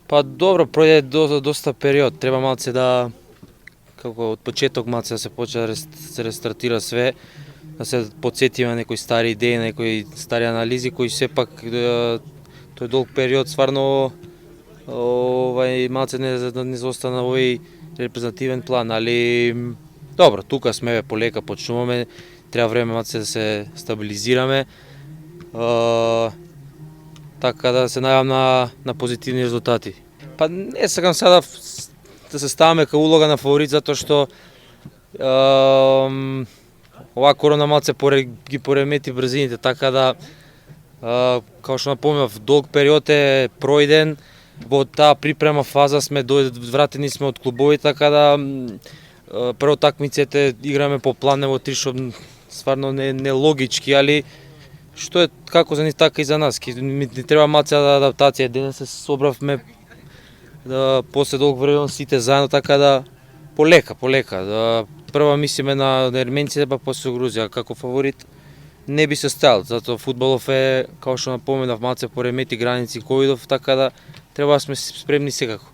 Па добро, пројде доста период, треба малце да како од почеток малце да се почне да се рестартира све, да се потсетиме некои стари идеи, некои стари анализи кои сепак тој долг период стварно малце не зостана овој репрезентативен план, али добро, тука сме полека почнуваме, треба време малце да се стабилизираме. Така да се најавам на позитивни резултати. Па не сакам сега да се ставаме кај улога на фаворит, затоа што оваа корона малце ги поремети брзините, така да како што напомнав, долг период е пројден, во таа припрема фаза сме вратени сме од клубови, така да прво такмиците играме по план, во три, што стварно не логички, али што е како за нив така и за нас. Ни треба малце адаптација. Денес се собравме после долг време сите заедно, така да полека. Прва мислиме на ерменците, па после Грузија како фаворит. Не би се стал, затоа фудбалов е, како што напоменав, малце поремети граници ковидов, така да треба да сме спремни секако.